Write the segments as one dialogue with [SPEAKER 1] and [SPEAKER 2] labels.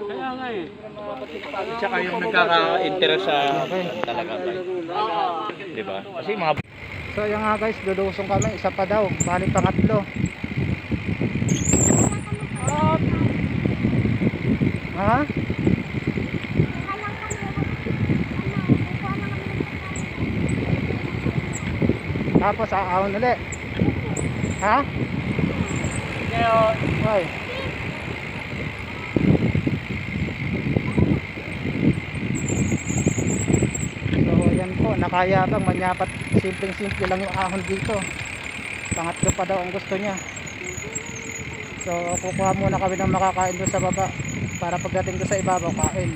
[SPEAKER 1] Kaya nga eh.
[SPEAKER 2] Tsaka yung nagkaka-interest sa talaga guys. Diba? Kasi mga...
[SPEAKER 3] So yan nga guys, dulusong kami, isa pa daw, bali pangatlo. Ha? Tapos aahon ulit. Ha? Ay. So yan po, nakayabang, manyapat, simpleng-simple lang yung ahon dito. Pangatlo pa daw ang gusto niya. So kukuha muna kami ng makakain doon sa baba para pagdating doon sa ibabaw kain.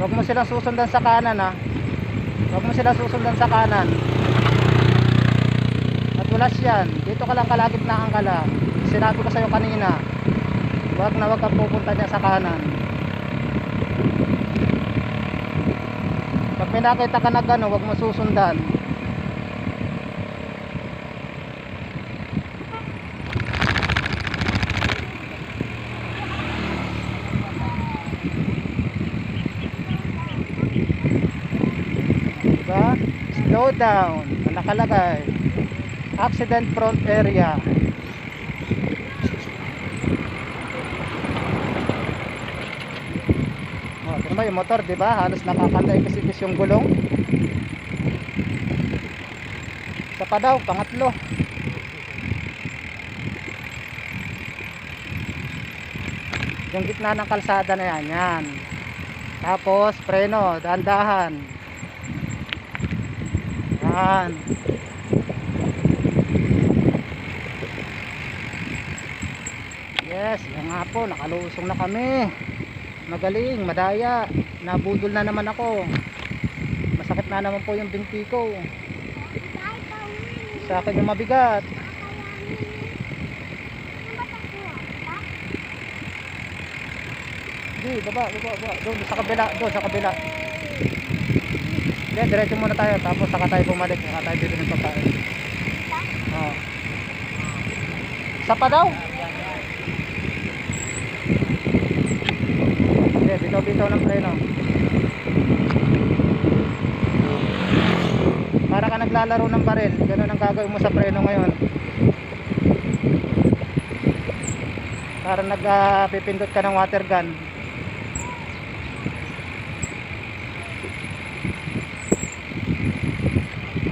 [SPEAKER 3] Huwag mo silang susundan sa kanan ha. Huwag mo silang susundan sa kanan. Matulas yan. Dito ka lang kalagitnaan ka lang. Sinabi ko sa'yo kanina. Huwag kang pupunta dyan sa kanan. Pag may nakita ka na gano'n, huwag mo susundan. Slow down, nakalagay accident prone area. Ito ba yung motor, di ba? Halos nakakanda-ikis-ikis yung gulong. Isa pa daw, pangatlo. Yung gitna ng kalsada na yan. Tapos preno, dahan-dahan. Yan. Yes, yan nga po, nakalusong na kami. Magaling, madaya. Nabudol na naman ako. Masakit na naman po yung binti ko. Sa akin yung mabigat. Hindi, baba. Doon sa kabila. Hindi, diretso muna tayo. Tapos saka tayo bumalik. Saka tayo bibili ng pagkain. Oh. Isa pa daw. Hindi, bitaw ng preno. Para ka naglalaro ng baril. Ganun ang gagawin mo sa preno ngayon. Para nagpipindot ka ng water gun.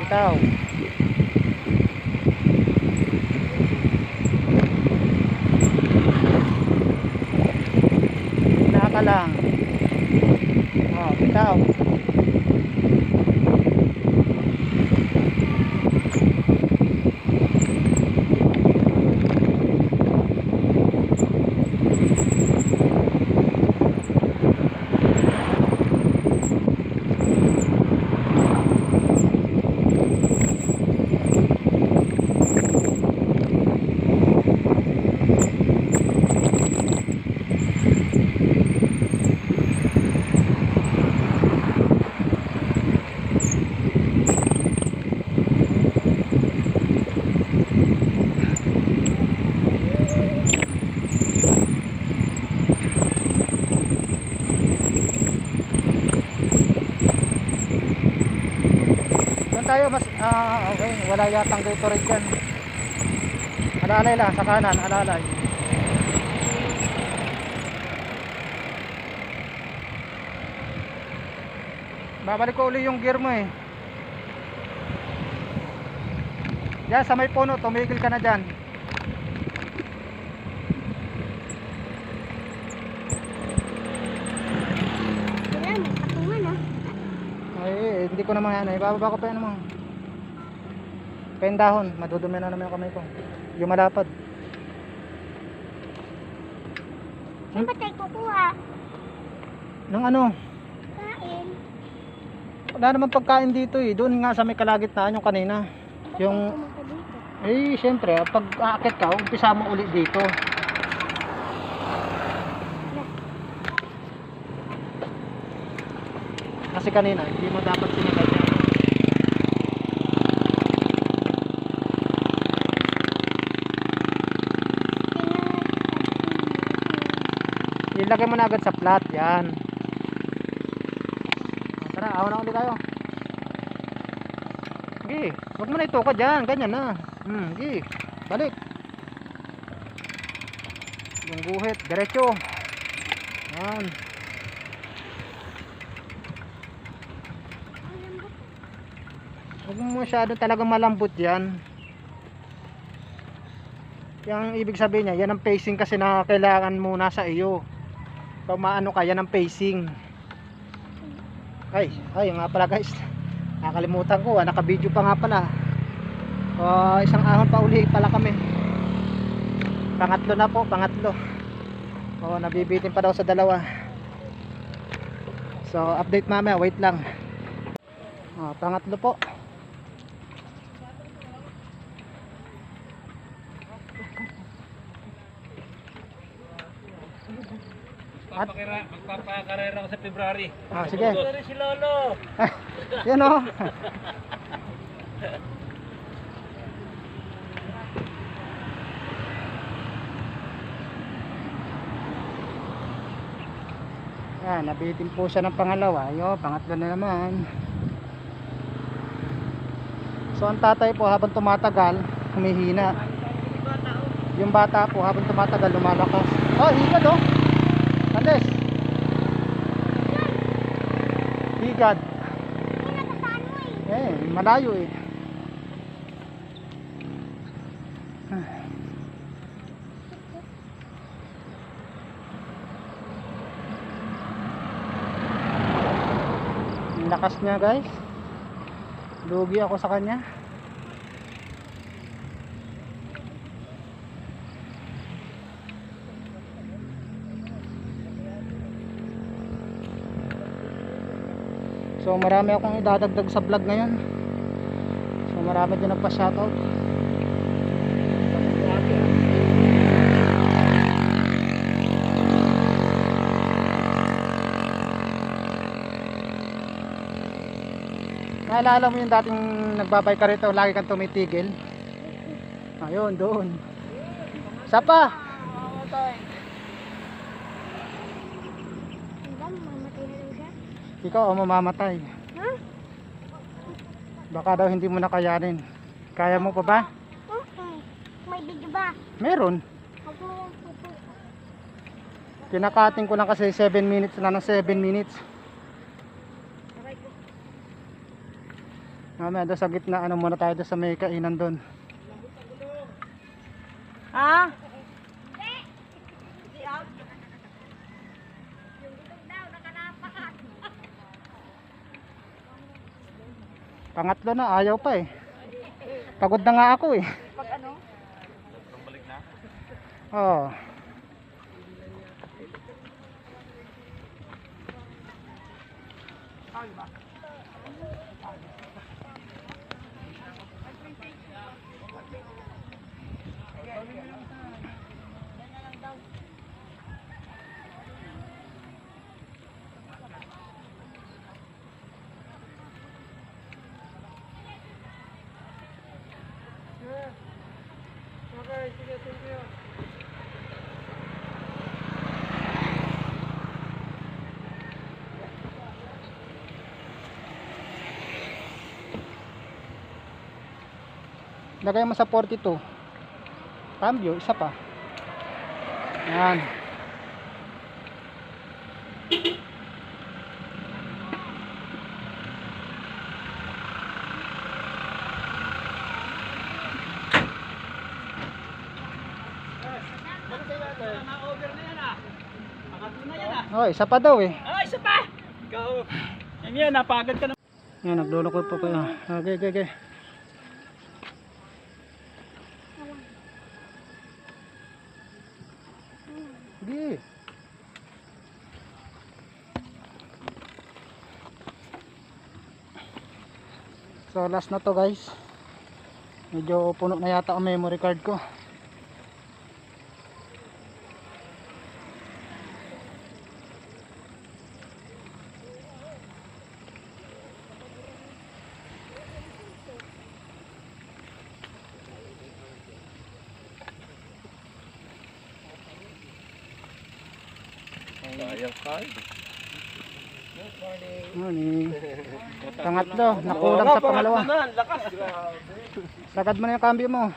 [SPEAKER 3] Bitaw. Naka lang. Oh, bitaw. Tayo mas okay, wala yatang Gatorade dyan. Alalay lang sa kanan, alalay. Babalik ko uli yung gear mo eh. Diyan sa may puno, tumigil ka na dyan. Ay, hindi ko naman yan. Ibababa ko pa yan naman. Pendahon, madudumi na naman yung kamay ko. Yung malapad.
[SPEAKER 1] Saan ba tayo kukuha?
[SPEAKER 3] Ng ano?
[SPEAKER 1] Kain.
[SPEAKER 3] Wala naman pagkain dito eh. Doon nga sa may kalagitnaan yung kanina.
[SPEAKER 1] Ba't
[SPEAKER 3] Yung,
[SPEAKER 1] tayo pumunta dito?
[SPEAKER 3] eh syempre, pag aakit ka, umpisa mo ulit dito. Kasi kanina, hindi mo dapat sinagad yan. Ilagay mo na agad sa flat, yan. Tara, awan na ulit tayo. Sige, huwag mo na itukod dyan, ganyan na. Sige, balik. Yung guhit, diretso. Yan. Huwag mo masyado talagang malambot yan. Yung ibig sabihin niya, yan ang pacing kasi na kailangan mo nasa iyo. Pag maano ka, yan ang pacing. Ay nga pala guys, nakalimutan ko, naka-video pa nga pala. Isang ahon pa uli pala kami. Pangatlo na po, pangatlo. Nabibitin pa daw sa dalawa. So update mamaya, wait lang. Pangatlo po.
[SPEAKER 2] Magpapakarera ko sa February.
[SPEAKER 3] Sige.
[SPEAKER 2] February si Lolo.
[SPEAKER 3] Yan o. Nabitin po siya ng pangalawa. Pangatlo na naman. So ang tatay po habang tumatagal, humihina. Yung bata po habang tumatagal, lumalakas. Higad o. Andes. Higad. Malayo eh. Ang lakas niya guys. Lugi ako sa kanya. So marami akong idadagdag sa vlog ngayon. So marami din nagpa-shoutout. Naalala mo yung dating nagbabay ka rito, lagi kang tumitigil? Ayun, doon. Isa pa. Ikaw ang mamamatay.
[SPEAKER 1] Huh?
[SPEAKER 3] Baka daw hindi mo nakayanin. Kaya mo pa ba?
[SPEAKER 1] May video ba?
[SPEAKER 3] Meron.
[SPEAKER 1] Ako lang po.
[SPEAKER 3] Kinakating ko lang kasi 7 minutes na ng 7 minutes. Mamaya doon sa gitna, muna tayo doon sa may kainan doon. Pangatlo na, ayaw pa eh. Pagod na nga ako eh.
[SPEAKER 1] Pag ano?
[SPEAKER 2] Balik na.
[SPEAKER 3] Oo.
[SPEAKER 2] Okay, sige, thank you.
[SPEAKER 3] Lagay mo sa 42. Cambio, isa pa. Yan.
[SPEAKER 2] Na-over na yan ah. Pangatlo na yan ah.
[SPEAKER 3] Oh, isa pa daw eh.
[SPEAKER 2] Isa pa! Ikaw. Yan, napagod ka na.
[SPEAKER 3] Yan, naglulukod po kayo. Okay. Sige. So last na to guys. Medyo puno na yata ang memory card ko.
[SPEAKER 2] Sayang card.
[SPEAKER 3] Morning. Pangatlo, nakulang sa pangalawa.
[SPEAKER 2] Lakas, grabe.
[SPEAKER 3] Sagad mo na yung cambio mo.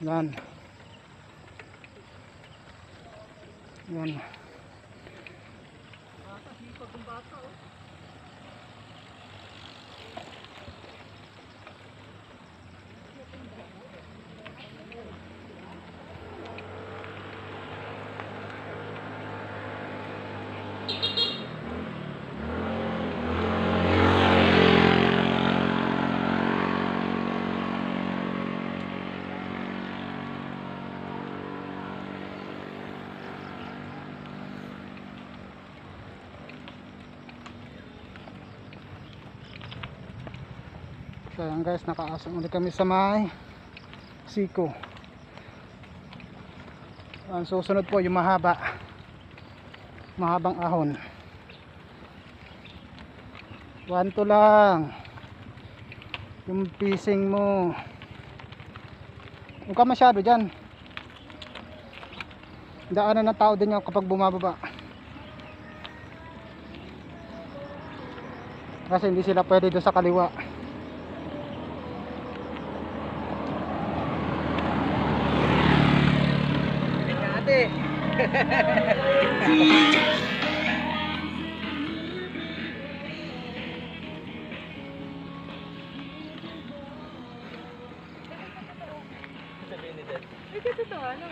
[SPEAKER 3] Yan. Yan. So yan guys, nakaasong ulit kami sa may siko. Ang susunod po yung mahabang ahon. 1 to lang yung pising mo. Huwag ka masyado dyan, daanan ng tao din yan kapag bumababa, kasi hindi sila pwede doon sa kaliwa.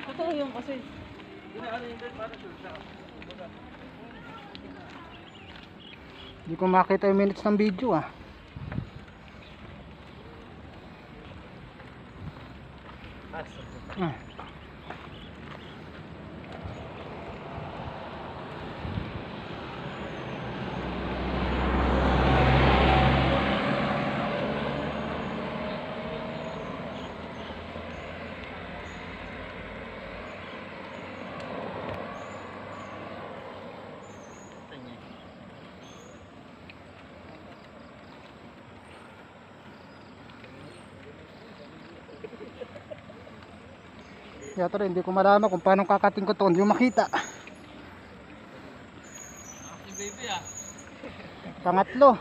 [SPEAKER 2] Totoo yun kasi. Inaano yun din para sure siya.
[SPEAKER 3] Hindi ko makita yung minutes ng video ah. Ah. Kaya tara, hindi ko malaman kung paano kakating ko to, hindi mo makita. Pangatlo.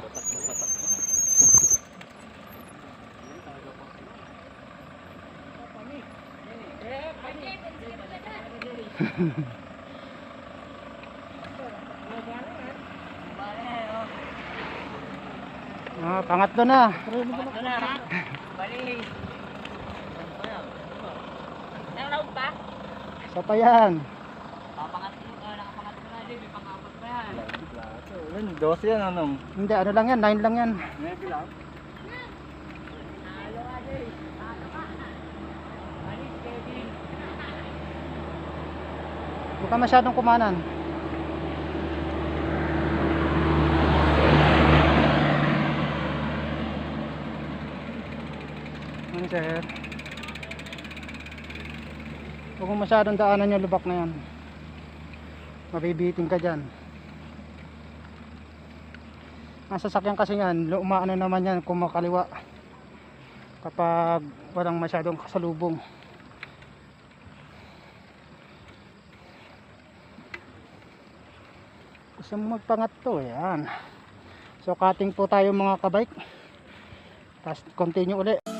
[SPEAKER 3] Pangatlo na. Isa pa yan.
[SPEAKER 2] Yan, 12 yan anong?
[SPEAKER 3] Hindi, ano lang yan, 9 lang yan.
[SPEAKER 2] Maybe lang.
[SPEAKER 3] Huwag ka masyadong kumanan. Ano sir? Huwag mo masyadong daanan yung lubak na yan. Mabibiting ka dyan. Ang sasakyan kasi yan, umaano naman yan kung makaliwa kapag walang masyadong kasalubong. Gusto mo magpangat to, yan. So cutting po tayo mga kabike, tapos continue ulit.